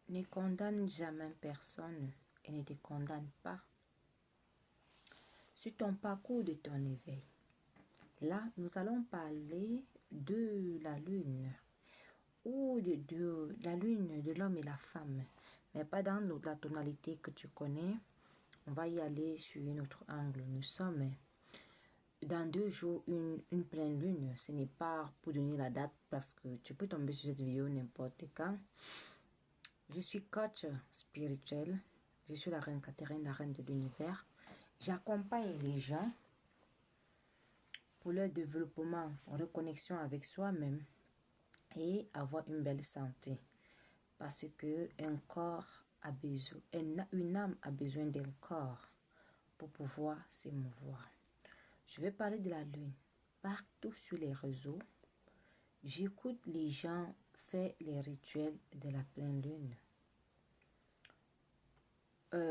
Ne condamne jamais personne et ne te condamne pas sur ton parcours de ton éveil. Là, nous allons parler de la lune ou de la lune de l'homme et la femme, mais pas dans la tonalité que tu connais. On va y aller sur un autre angle. Nous sommes dans 2 jours, une pleine lune. Ce n'est pas pour donner la date parce que tu peux tomber sur cette vidéo n'importe quand. Je suis coach spirituel. Je suis la reine Catherine, la reine de l'univers. J'accompagne les gens pour leur développement, reconnexion avec soi-même et avoir une belle santé. Parce que un corps a besoin, une âme a besoin d'un corps pour pouvoir s'émouvoir. Je vais parler de la lune. Partout sur les réseaux, j'écoute les gens faire les rituels de la pleine lune.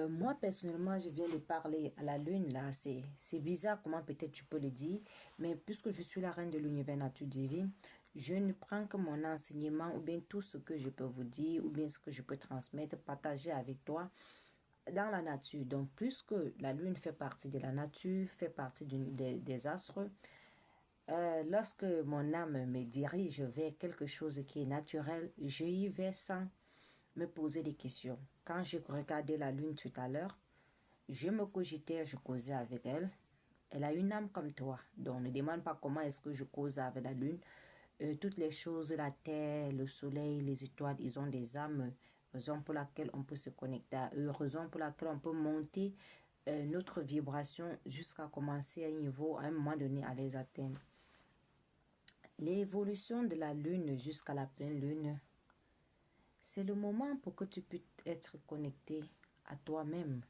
Moi, personnellement, je viens de parler à la lune, là. C'est bizarre comment peut-être tu peux le dire, mais puisque je suis la reine de l'univers nature divine, je ne prends que mon enseignement ou bien tout ce que je peux vous dire ou bien ce que je peux transmettre, partager avec toi dans la nature. Donc, puisque la lune fait partie de la nature, fait partie des astres, lorsque mon âme me dirige vers quelque chose qui est naturel, je y vais sans me poser des questions. Quand je regardais la lune tout à l'heure, je me cogitais, je causais avec elle. Elle a une âme comme toi. Donc, ne demande pas comment est-ce que je cause avec la lune. Toutes les choses, la terre, le soleil, les étoiles, ils ont des âmes. Raison pour laquelle on peut se connecter à eux. Raison pour laquelle on peut monter notre vibration jusqu'à commencer à un niveau, à un moment donné, à les atteindre. L'évolution de la lune jusqu'à la pleine lune, c'est le moment pour que tu puisses être connecté à toi-même.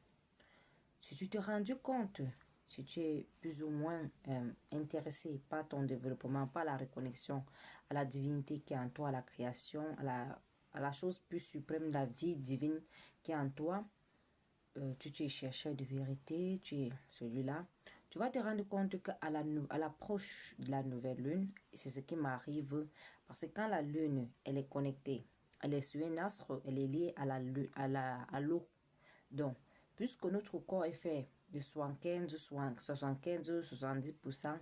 Si tu t'es rendu compte, si tu es plus ou moins intéressé par ton développement, par la reconnexion à la divinité qui est en toi, à la création, à la chose plus suprême, la vie divine qui est en toi, tu es chercheur de vérité, tu es celui-là, tu vas te rendre compte qu'à l'approche de la nouvelle lune, et c'est ce qui m'arrive, parce que quand la lune, elle est connectée, elle est sur un astre, elle est liée à l'eau. Donc, puisque notre corps est fait de 70%,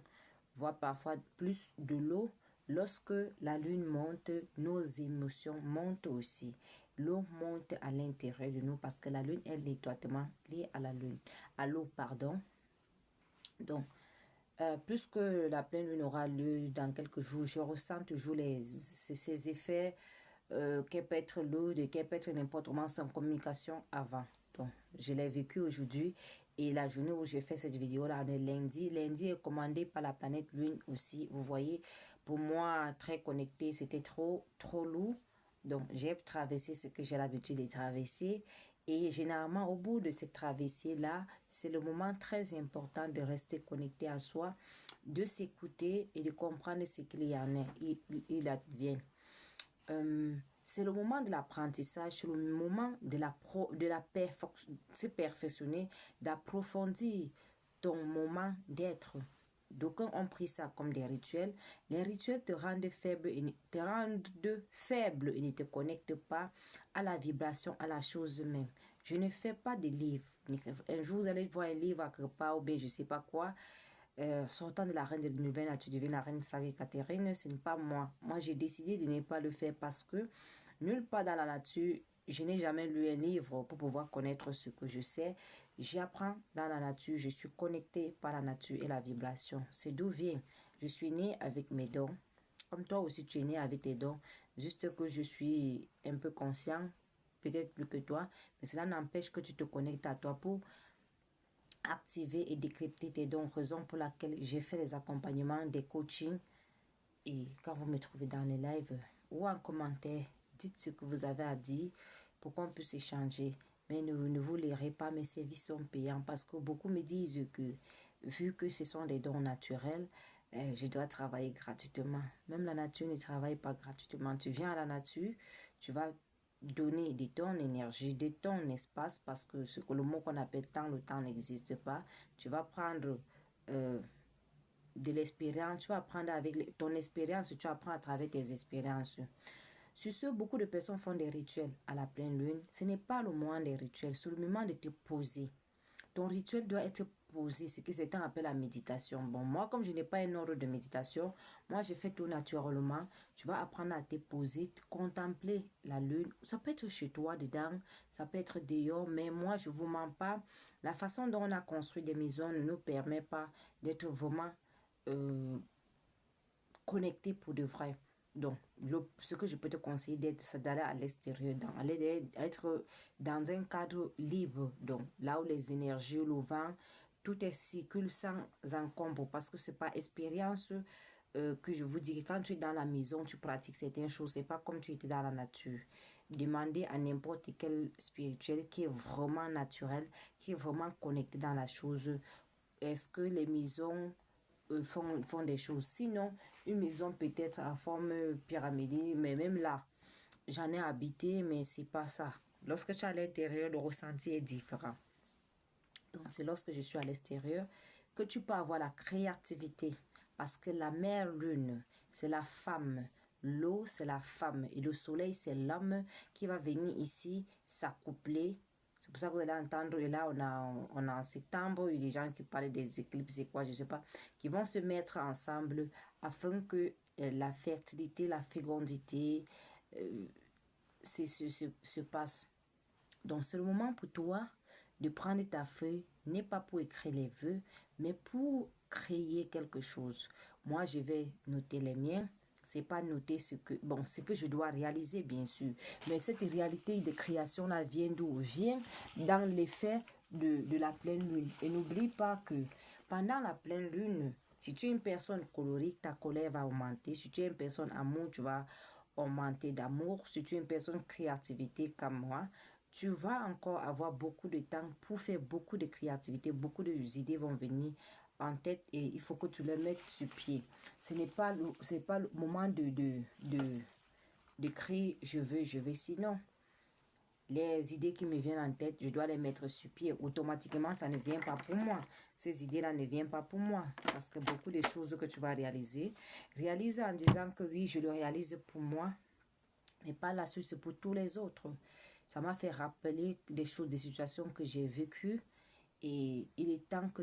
voire parfois plus de l'eau, lorsque la lune monte, nos émotions montent aussi. L'eau monte à l'intérieur de nous parce que la lune est étroitement liée à l'eau, pardon. Donc, puisque la pleine lune aura lieu dans quelques jours, je ressens toujours ces effets qu'elle peut être lourde, qu'elle peut être n'importe comment sans communication avant. Donc, je l'ai vécu aujourd'hui et la journée où j'ai fait cette vidéo-là, on est lundi. Lundi est commandé par la planète Lune aussi. Vous voyez, pour moi, très connecté, c'était trop lourd. Donc, j'ai traversé ce que j'ai l'habitude de traverser. Et généralement, au bout de cette traversée-là, c'est le moment très important de rester connecté à soi, de s'écouter et de comprendre ce qu'il y en est. Il advient. C'est le moment de l'apprentissage, c'est le moment de se perfectionner, d'approfondir ton moment d'être. D'aucuns ont pris ça comme des rituels. Les rituels te rendent faible et ne te connectent pas à la vibration, à la chose même. Je ne fais pas de livres. Un jour, vous allez voir un livre à quelque part ou bien je ne sais pas quoi. Sortant de la reine de l'univers nature divine, la reine Sage Catherine, ce n'est pas moi. Moi, j'ai décidé de ne pas le faire parce que nulle part dans la nature, je n'ai jamais lu un livre pour pouvoir connaître ce que je sais. J'apprends dans la nature, je suis connectée par la nature et la vibration. C'est d'où vient. Je suis née avec mes dons. Comme toi aussi, tu es né avec tes dons. Juste que je suis un peu conscient, peut-être plus que toi, mais cela n'empêche que tu te connectes à toi pour activer et décrypter tes dons, raison pour laquelle j'ai fait des accompagnements, des coachings. Et quand vous me trouvez dans les lives ou en commentaire, dites ce que vous avez à dire pour qu'on puisse échanger. Mais ne vous lirez pas, mes services sont payants parce que beaucoup me disent que vu que ce sont des dons naturels, je dois travailler gratuitement. Même la nature ne travaille pas gratuitement. Tu viens à la nature, tu vas donner de ton énergie, de ton espace, parce que ce que le mot qu'on appelle temps, le temps n'existe pas. Tu vas prendre de l'expérience, tu vas apprendre avec ton expérience, tu apprends à travers tes expériences. Sur ce, beaucoup de personnes font des rituels à la pleine lune. Ce n'est pas le moment des rituels, c'est le moment de te poser. Ton rituel doit être posé, ce que certains appellent la méditation. Bon, moi, comme je n'ai pas un ordre de méditation, moi, je fais tout naturellement. Tu vas apprendre à te poser, contempler la lune. Ça peut être chez toi, dedans, ça peut être dehors, mais moi, je ne vous mens pas. La façon dont on a construit des maisons ne nous permet pas d'être vraiment connectés pour de vrai. Donc, ce que je peux te conseiller, c'est d'aller à l'extérieur, d'être dans un cadre libre, donc là où les énergies, le vent, tout est circule sans encombre, parce que c'est pas expérience que je vous dis que quand tu es dans la maison, tu pratiques certaines choses, c'est pas comme tu étais dans la nature. Demandez à n'importe quel spirituel qui est vraiment naturel, qui est vraiment connecté dans la chose. Est-ce que les maisons font des choses? Sinon, une maison peut-être en forme pyramidale, mais même là, j'en ai habité, mais c'est pas ça. Lorsque tu es à l'intérieur, le ressenti est différent. Donc, c'est lorsque je suis à l'extérieur que tu peux avoir la créativité. Parce que la mère lune, c'est la femme. L'eau, c'est la femme. Et le soleil, c'est l'homme qui va venir ici s'accoupler. C'est pour ça que vous allez entendre, et là, on a en septembre, il y a des gens qui parlent des éclipses et quoi, je sais pas, qui vont se mettre ensemble afin que la fertilité, la fécondité se passe. Donc, c'est le moment pour toi de prendre ta feuille, n'est pas pour écrire les vœux, mais pour créer quelque chose. Moi, je vais noter les miens. C'est pas noter ce que je dois réaliser, bien sûr. Mais cette réalité de création-là vient d'où? Vient dans l'effet de la pleine lune. Et n'oublie pas que pendant la pleine lune, si tu es une personne colérique, ta colère va augmenter. Si tu es une personne amour, tu vas augmenter d'amour. Si tu es une personne créativité comme moi, tu vas encore avoir beaucoup de temps pour faire beaucoup de créativité. Beaucoup d'idées vont venir en tête et il faut que tu les mettes sur pied. Ce n'est pas le moment de créer je veux. Sinon, les idées qui me viennent en tête, je dois les mettre sur pied. Automatiquement, ça ne vient pas pour moi. Ces idées-là ne viennent pas pour moi. Parce que beaucoup de choses que tu vas réaliser, réalise en disant que oui, je le réalise pour moi, mais pas la suite, c'est pour tous les autres. Ça m'a fait rappeler des choses, des situations que j'ai vécues. Et il est temps que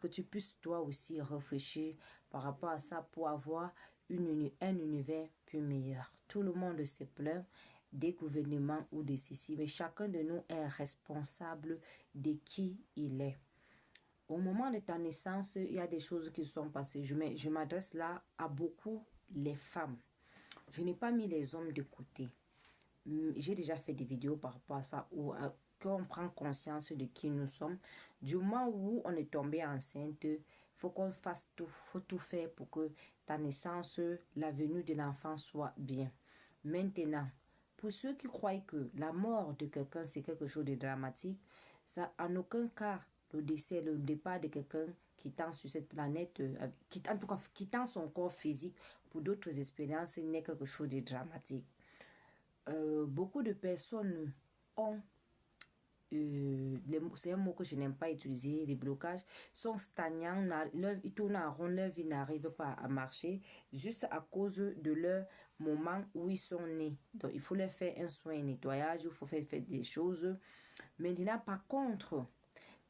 tu puisses toi aussi réfléchir par rapport à ça pour avoir un univers plus meilleur. Tout le monde se plaint des gouvernements ou de ceci, mais chacun de nous est responsable de qui il est. Au moment de ta naissance, il y a des choses qui sont passées. Je m'adresse là à beaucoup les femmes. Je n'ai pas mis les hommes de côté. J'ai déjà fait des vidéos par rapport à ça où qu'on prend conscience de qui nous sommes. Du moment où on est tombé enceinte, faut qu'on fasse tout, faut tout faire pour que ta naissance, la venue de l'enfant soit bien. Maintenant, pour ceux qui croient que la mort de quelqu'un c'est quelque chose de dramatique, ça en aucun cas le décès, le départ de quelqu'un quittant sur cette planète, en tout cas quittant son corps physique pour d'autres expériences n'est quelque chose de dramatique. Beaucoup de personnes ont, c'est un mot que je n'aime pas utiliser, les blocages, sont stagnants, ils tournent en rond, leur vie n'arrive pas à marcher juste à cause de leur moment où ils sont nés. Donc, il faut leur faire un soin, un nettoyage, il faut faire des choses. Maintenant, par contre,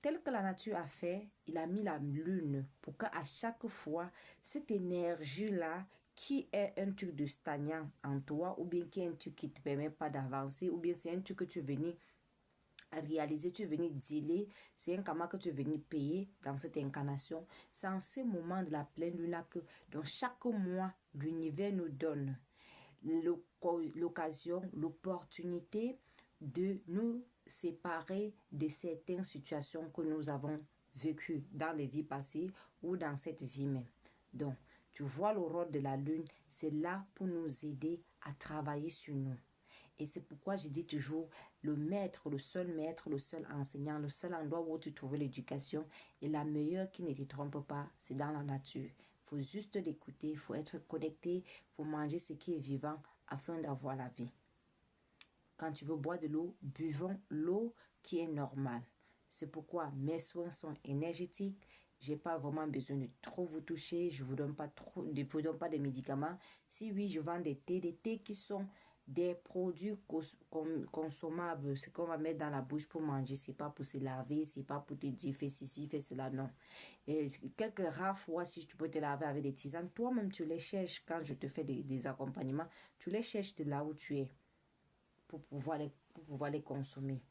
tel que la nature a fait, il a mis la lune pour qu'à chaque fois, cette énergie-là, qui est un truc de stagnant en toi, ou bien qui est un truc qui ne te permet pas d'avancer, ou bien c'est un truc que tu es venu réaliser, tu es venu dealer, c'est un karma que tu es venu payer dans cette incarnation. C'est en ce moment de la pleine lune-là que, dans chaque mois, l'univers nous donne l'occasion, l'opportunité de nous séparer de certaines situations que nous avons vécues dans les vies passées ou dans cette vie même. Donc, tu vois le rôle de la lune, c'est là pour nous aider à travailler sur nous. Et c'est pourquoi je dis toujours, le maître, le seul enseignant, le seul endroit où tu trouves l'éducation est la meilleure qui ne te trompe pas, c'est dans la nature. Il faut juste l'écouter, il faut être connecté, il faut manger ce qui est vivant afin d'avoir la vie. Quand tu veux boire de l'eau, buvons l'eau qui est normale. C'est pourquoi mes soins sont énergétiques. Je n'ai pas vraiment besoin de trop vous toucher. Je ne vous donne pas de médicaments. Si oui, je vends des thés qui sont des produits consommables, ce qu'on va mettre dans la bouche pour manger, c'est pas pour se laver, c'est pas pour te dire fais ceci, fais cela, non. Et quelques rares fois, si tu peux te laver avec des tisanes, toi-même tu les cherches quand je te fais des accompagnements, tu les cherches de là où tu es pour pouvoir les consommer.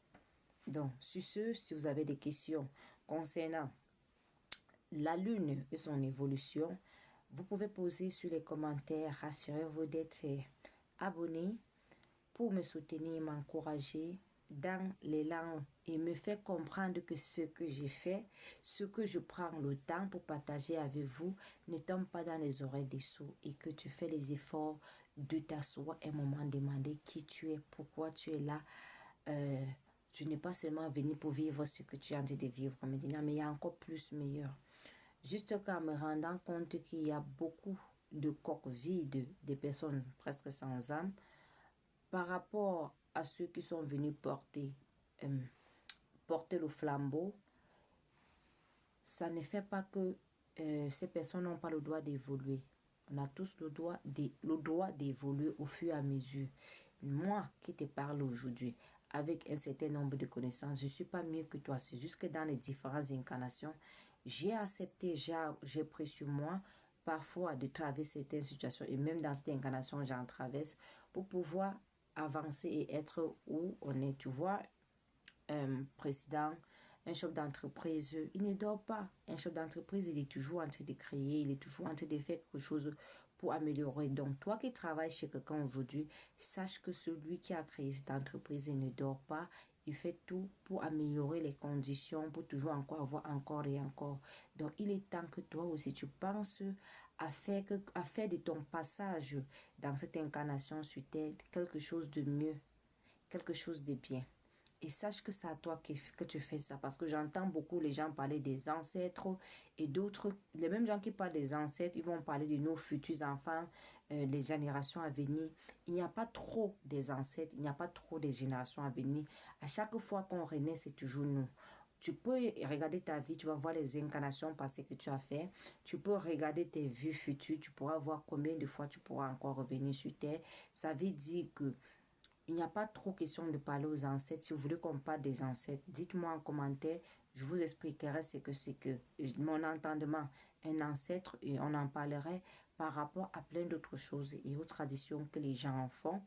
Donc, sur ce, si vous avez des questions concernant la lune et son évolution, vous pouvez poser sur les commentaires. Rassurez-vous d'être abonné pour me soutenir, m'encourager dans l'élan et me faire comprendre que ce que j'ai fait, ce que je prends le temps pour partager avec vous, ne tombe pas dans les oreilles des sourds et que tu fais les efforts de t'asseoir un moment, demander qui tu es, pourquoi tu es là. Tu n'es pas seulement venu pour vivre ce que tu es en train de vivre maintenant, mais il y a encore plus meilleur. Juste qu'en me rendant compte qu'il y a beaucoup de coques vides, des personnes presque sans âme, par rapport à ceux qui sont venus porter le flambeau, ça ne fait pas que ces personnes n'ont pas le droit d'évoluer. On a tous le droit d'évoluer au fur et à mesure. Moi qui te parle aujourd'hui, avec un certain nombre de connaissances, je ne suis pas mieux que toi. C'est juste que dans les différentes incarnations, j'ai accepté, j'ai pris sur moi parfois de traverser certaines situations. Et même dans cette incarnation, j'en traverse pour pouvoir avancer et être où on est. Tu vois, un président, un chef d'entreprise, il ne dort pas. Un chef d'entreprise, il est toujours en train de créer, il est toujours en train de faire quelque chose pour améliorer. Donc, toi qui travailles chez quelqu'un aujourd'hui, sache que celui qui a créé cette entreprise, il ne dort pas. Il fait tout pour améliorer les conditions, pour toujours encore avoir encore et encore. Donc, il est temps que toi aussi, tu penses à faire de ton passage dans cette incarnation sur terre quelque chose de mieux, quelque chose de bien. Et sache que c'est à toi que tu fais ça. Parce que j'entends beaucoup les gens parler des ancêtres et d'autres, les mêmes gens qui parlent des ancêtres, ils vont parler de nos futurs enfants, les générations à venir. Il n'y a pas trop des ancêtres, il n'y a pas trop des générations à venir. À chaque fois qu'on renaît, c'est toujours nous. Tu peux regarder ta vie, tu vas voir les incarnations passées que tu as fait. Tu peux regarder tes vies futures, tu pourras voir combien de fois tu pourras encore revenir sur terre. Ça veut dire que il n'y a pas trop question de parler aux ancêtres. Si vous voulez qu'on parle des ancêtres, dites-moi en commentaire. Je vous expliquerai ce que c'est que mon entendement, un ancêtre, et on en parlerait par rapport à plein d'autres choses et aux traditions que les gens en font.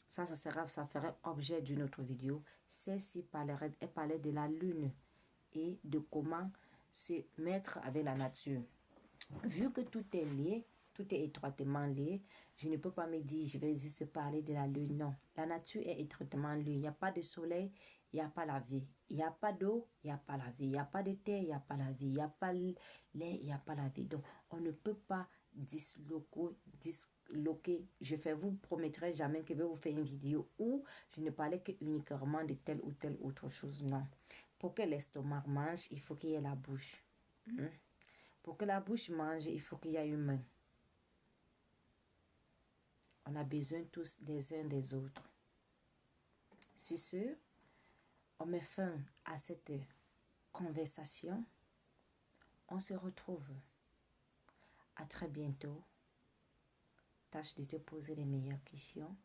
Ça ferait objet d'une autre vidéo. Celle-ci parlait de la lune et de comment se mettre avec la nature. Vu que tout est lié, tout est étroitement lié, je ne peux pas me dire, je vais juste parler de la lune. Non, la nature est étroitement liée. Il n'y a pas de soleil, il n'y a pas la vie. Il n'y a pas d'eau, il n'y a pas la vie. Il n'y a pas de terre, il n'y a pas la vie. Il n'y a pas l'air, il n'y a pas la vie. Donc, on ne peut pas disloquer. Vous promettrai jamais que je vais vous faire une vidéo où je ne parlais que uniquement de telle ou telle autre chose. Non. Pour que l'estomac mange, il faut qu'il y ait la bouche. Pour que la bouche mange, il faut qu'il y ait une main. On a besoin tous des uns des autres. Sur ce, on met fin à cette conversation. On se retrouve à très bientôt. Tâche de te poser les meilleures questions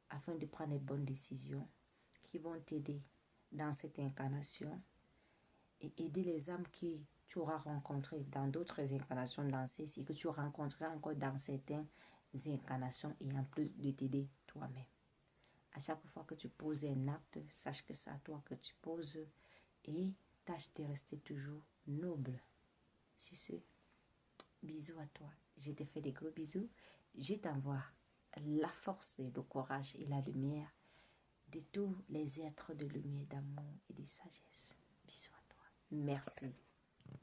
afin de prendre les bonnes décisions qui vont t'aider dans cette incarnation et aider les âmes qui tu auras rencontrées dans d'autres incarnations dans celles-ci, que tu rencontreras encore dans certaines incarnations et en plus de t'aider toi-même. À chaque fois que tu poses un acte, sache que c'est à toi que tu poses et tâche de rester toujours noble. Sur ce, bisous à toi. Je te fais des gros bisous. Je t'envoie la force, le courage et la lumière de tous les êtres de lumière, d'amour et de sagesse. Bisous à toi. Merci.